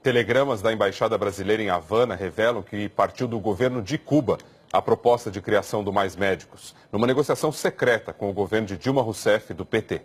Telegramas da Embaixada Brasileira em Havana revelam que partiu do governo de Cuba a proposta de criação do Mais Médicos, numa negociação secreta com o governo de Dilma Rousseff do PT.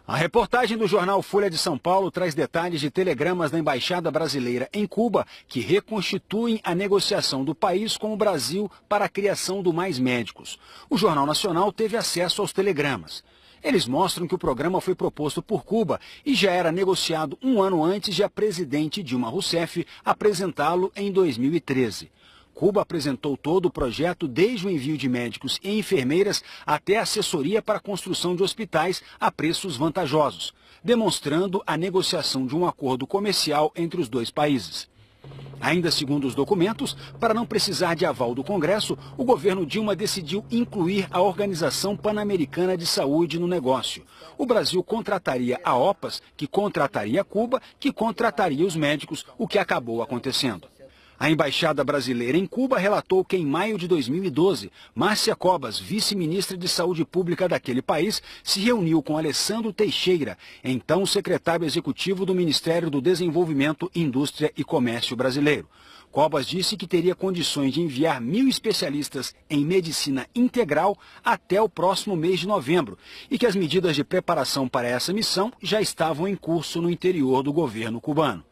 A reportagem do jornal Folha de São Paulo traz detalhes de telegramas da Embaixada Brasileira em Cuba que reconstituem a negociação do país com o Brasil para a criação do Mais Médicos. O Jornal Nacional teve acesso aos telegramas. Eles mostram que o programa foi proposto por Cuba e já era negociado um ano antes de a presidente Dilma Rousseff apresentá-lo em 2013. Cuba apresentou todo o projeto, desde o envio de médicos e enfermeiras até a assessoria para a construção de hospitais a preços vantajosos, demonstrando a negociação de um acordo comercial entre os dois países. Ainda segundo os documentos, para não precisar de aval do Congresso, o governo Dilma decidiu incluir a Organização Pan-Americana de Saúde no negócio. O Brasil contrataria a OPAS, que contrataria a Cuba, que contrataria os médicos, o que acabou acontecendo. A Embaixada Brasileira em Cuba relatou que em maio de 2012, Márcia Covas, vice-ministra de Saúde Pública daquele país, se reuniu com Alessandro Teixeira, então secretário executivo do Ministério do Desenvolvimento, Indústria e Comércio brasileiro. Covas disse que teria condições de enviar 1.000 especialistas em medicina integral até o próximo mês de novembro e que as medidas de preparação para essa missão já estavam em curso no interior do governo cubano.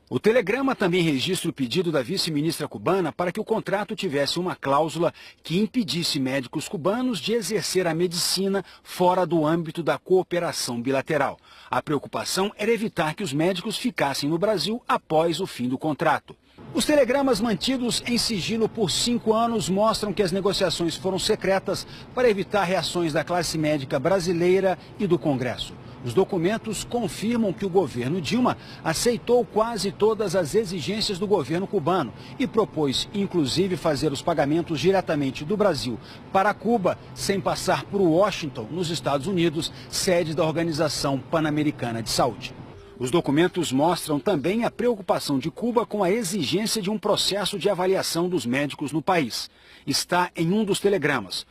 O telegrama também registra o pedido da vice-ministra cubana para que o contrato tivesse uma cláusula que impedisse médicos cubanos de exercer a medicina fora do âmbito da cooperação bilateral. A preocupação era evitar que os médicos ficassem no Brasil após o fim do contrato. Os telegramas mantidos em sigilo por 5 anos mostram que as negociações foram secretas para evitar reações da classe médica brasileira e do Congresso. Os documentos confirmam que o governo Dilma aceitou quase todas as exigências do governo cubano e propôs, inclusive, fazer os pagamentos diretamente do Brasil para Cuba, sem passar por Washington, nos Estados Unidos, sede da Organização Pan-Americana de Saúde. Os documentos mostram também a preocupação de Cuba com a exigência de um processo de avaliação dos médicos no país. Está em um dos telegramas.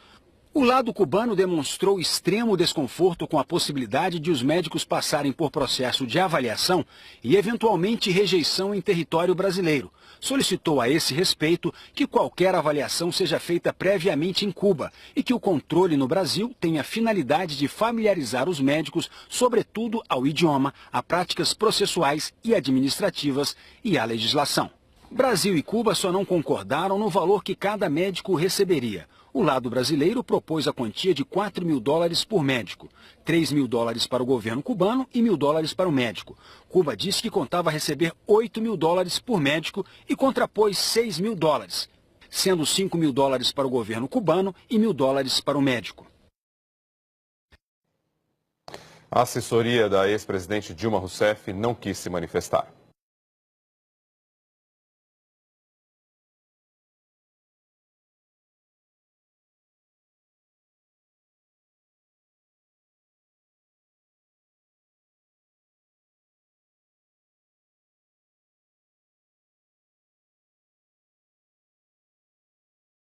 O lado cubano demonstrou extremo desconforto com a possibilidade de os médicos passarem por processo de avaliação e, eventualmente, rejeição em território brasileiro. Solicitou a esse respeito que qualquer avaliação seja feita previamente em Cuba e que o controle no Brasil tenha a finalidade de familiarizar os médicos, sobretudo ao idioma, a práticas processuais e administrativas e à legislação. Brasil e Cuba só não concordaram no valor que cada médico receberia. O lado brasileiro propôs a quantia de $4.000 por médico, $3.000 para o governo cubano e $1.000 para o médico. Cuba disse que contava receber $8.000 por médico e contrapôs $6.000, sendo $5.000 para o governo cubano e $1.000 para o médico. A assessoria da ex-presidente Dilma Rousseff não quis se manifestar.